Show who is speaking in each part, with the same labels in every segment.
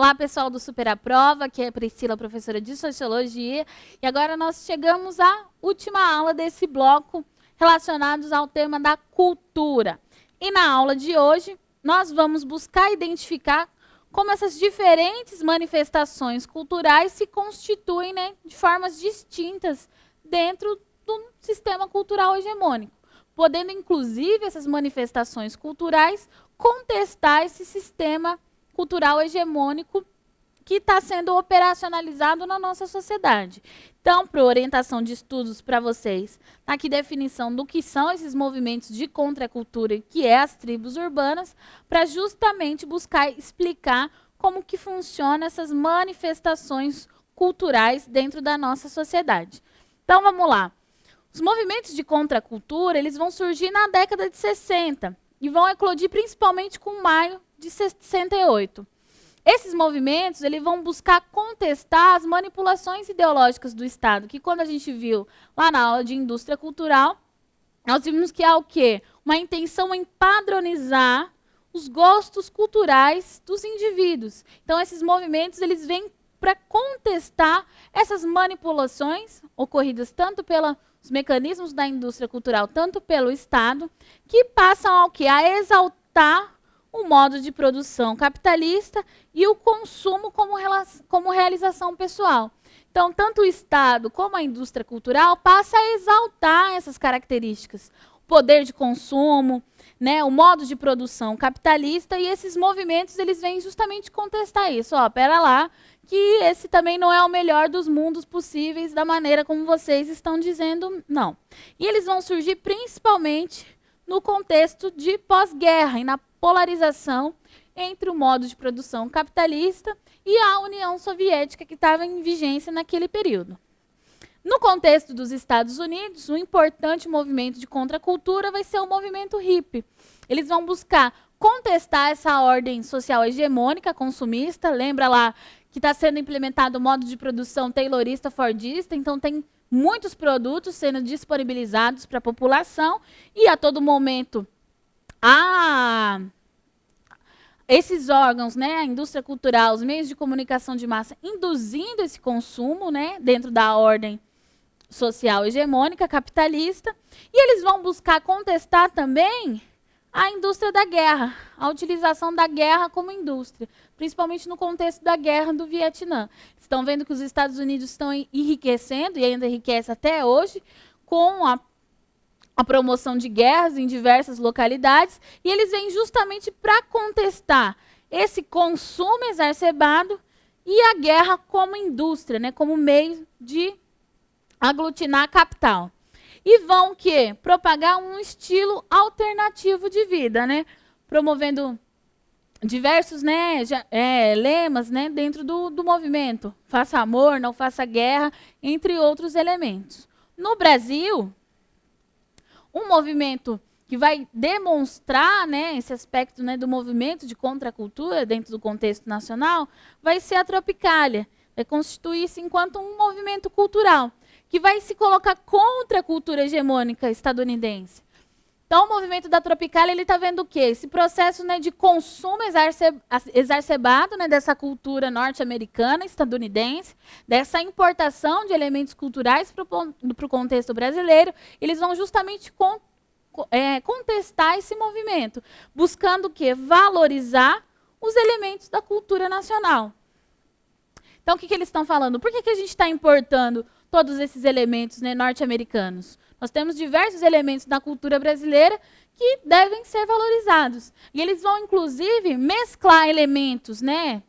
Speaker 1: Olá, pessoal do Super Aprova, aqui é a Priscila, professora de Sociologia. E agora nós chegamos à última aula desse bloco relacionados ao tema da cultura. E na aula de hoje, nós vamos buscar identificar como essas diferentes manifestações culturais se constituem, né, de formas distintas dentro do sistema cultural hegemônico, podendo, inclusive, essas manifestações culturais contestar esse sistema cultural hegemônico que está sendo operacionalizado na nossa sociedade. Então, para orientação de estudos para vocês, tá aqui definição do que são esses movimentos de contracultura, que é as tribos urbanas, para justamente buscar explicar como que funcionam essas manifestações culturais dentro da nossa sociedade. Então, vamos lá. Os movimentos de contracultura, eles vão surgir na década de 60 e vão eclodir principalmente com maio de 68. Esses movimentos, eles vão buscar contestar as manipulações ideológicas do Estado, que quando a gente viu lá na aula de indústria cultural, nós vimos que há o quê? Uma intenção em padronizar os gostos culturais dos indivíduos. Então, esses movimentos, eles vêm para contestar essas manipulações ocorridas tanto pelos mecanismos da indústria cultural, tanto pelo Estado, que passam ao quê? A exaltar o modo de produção capitalista e o consumo como realização pessoal. Então, tanto o Estado como a indústria cultural passa a exaltar essas características. O poder de consumo, né, o modo de produção capitalista, e esses movimentos eles vêm justamente contestar isso. Ó, pera lá, que esse também não é o melhor dos mundos possíveis da maneira como vocês estão dizendo, não. E eles vão surgir principalmente no contexto de pós-guerra e na polarização entre o modo de produção capitalista e a União Soviética, que estava em vigência naquele período. No contexto dos Estados Unidos, um importante movimento de contracultura vai ser o movimento hippie. Eles vão buscar contestar essa ordem social hegemônica, consumista. Lembra lá que está sendo implementado o modo de produção taylorista, fordista, então tem muitos produtos sendo disponibilizados para a população e a todo momento esses órgãos, né, a indústria cultural, os meios de comunicação de massa, induzindo esse consumo, né, dentro da ordem social hegemônica, capitalista, e eles vão buscar contestar também a indústria da guerra, a utilização da guerra como indústria, principalmente no contexto da guerra do Vietnã. Estão vendo que os Estados Unidos estão enriquecendo, e ainda enriquece até hoje, com a promoção de guerras em diversas localidades, e eles vêm justamente para contestar esse consumo exacerbado e a guerra como indústria, né, como meio de aglutinar capital. E vão que propagar um estilo alternativo de vida, né, promovendo diversos, né, lemas, né, dentro do movimento. Faça amor, não faça guerra, entre outros elementos. No Brasil, um movimento que vai demonstrar, né, esse aspecto, né, do movimento de contracultura dentro do contexto nacional vai ser a Tropicália. Vai constituir-se enquanto um movimento cultural que vai se colocar contra a cultura hegemônica estadunidense. Então, o movimento da Tropicália, ele está vendo o quê? Esse processo, né, de consumo exacerbado, né, dessa cultura norte-americana, estadunidense, dessa importação de elementos culturais para o contexto brasileiro. Eles vão justamente contestar esse movimento, buscando o quê? Valorizar os elementos da cultura nacional. Então, o que eles estão falando? Por que a gente está importando todos esses elementos, né, norte-americanos? Nós temos diversos elementos da cultura brasileira que devem ser valorizados. E eles vão, inclusive, mesclar elementos, né,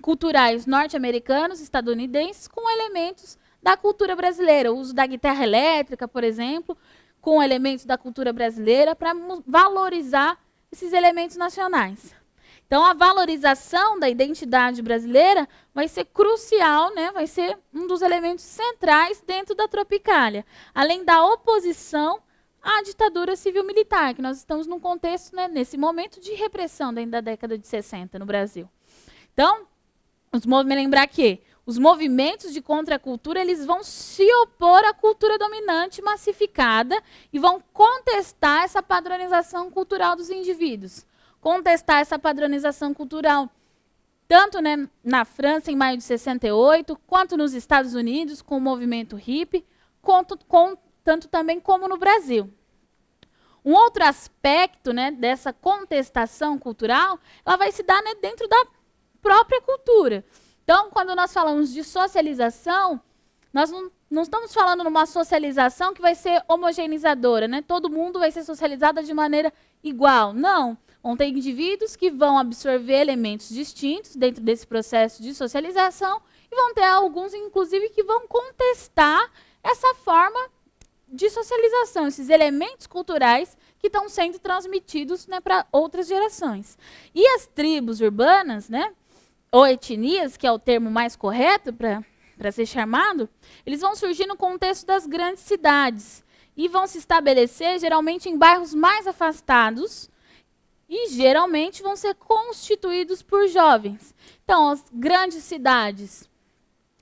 Speaker 1: culturais norte-americanos, estadunidenses, com elementos da cultura brasileira. O uso da guitarra elétrica, por exemplo, com elementos da cultura brasileira, para valorizar esses elementos nacionais. Então, a valorização da identidade brasileira vai ser crucial, né? Vai ser um dos elementos centrais dentro da Tropicália, além da oposição à ditadura civil-militar, que nós estamos num contexto, né, nesse momento de repressão dentro da década de 60 no Brasil. Então, lembrar que os movimentos de contracultura eles vão se opor à cultura dominante massificada e vão contestar essa padronização cultural dos indivíduos. Contestar essa padronização cultural tanto, né, na França, em maio de 68, quanto nos Estados Unidos, com o movimento hippie, tanto também como no Brasil. Um outro aspecto, né, dessa contestação cultural, ela vai se dar, né, dentro da própria cultura. Então, quando nós falamos de socialização, nós não estamos falando numa socialização que vai ser homogeneizadora, né? Todo mundo vai ser socializado de maneira igual. Não. Vão ter indivíduos que vão absorver elementos distintos dentro desse processo de socialização e vão ter alguns, inclusive, que vão contestar essa forma de socialização, esses elementos culturais que estão sendo transmitidos, né, para outras gerações. E as tribos urbanas, né, ou etnias, que é o termo mais correto para ser chamado, eles vão surgir no contexto das grandes cidades e vão se estabelecer geralmente em bairros mais afastados e geralmente vão ser constituídos por jovens. Então, as grandes cidades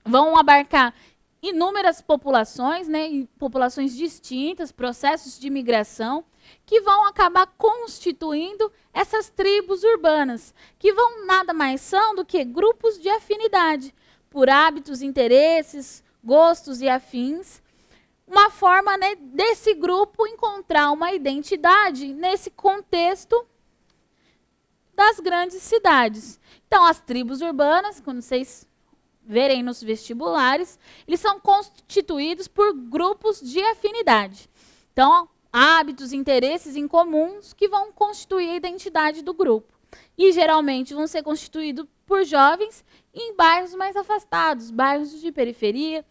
Speaker 1: vão abarcar inúmeras populações, né, e populações distintas, processos de migração, que vão acabar constituindo essas tribos urbanas, que vão nada mais são do que grupos de afinidade, por hábitos, interesses, gostos e afins, uma forma, né, desse grupo encontrar uma identidade nesse contexto das grandes cidades. Então, as tribos urbanas, quando vocês verem nos vestibulares, eles são constituídos por grupos de afinidade. Então, hábitos, interesses em comuns que vão constituir a identidade do grupo. E, geralmente, vão ser constituídos por jovens em bairros mais afastados, bairros de periferia,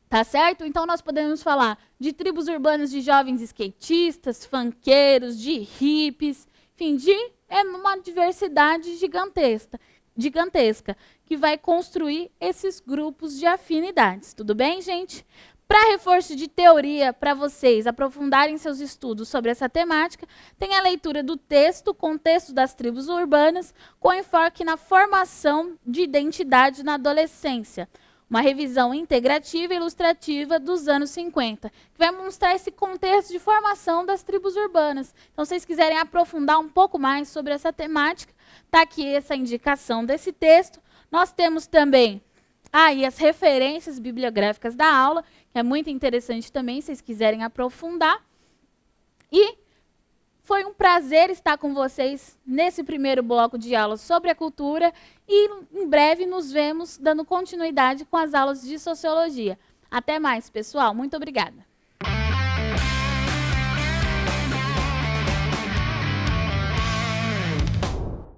Speaker 1: tá certo? Então, nós podemos falar de tribos urbanas de jovens skatistas, funkeiros, de hippies, enfim, é uma diversidade gigantesca, que vai construir esses grupos de afinidades. Tudo bem, gente? Para reforço de teoria, para vocês aprofundarem seus estudos sobre essa temática, tem a leitura do texto, Contexto das Tribos Urbanas, com enfoque na formação de identidade na adolescência. Uma revisão integrativa e ilustrativa dos anos 50, que vai mostrar esse contexto de formação das tribos urbanas. Então, se vocês quiserem aprofundar um pouco mais sobre essa temática, está aqui essa indicação desse texto. Nós temos também aí as referências bibliográficas da aula, que é muito interessante também, se vocês quiserem aprofundar. E foi um prazer estar com vocês nesse primeiro bloco de aulas sobre a cultura e em breve nos vemos dando continuidade com as aulas de sociologia. Até mais, pessoal. Muito obrigada.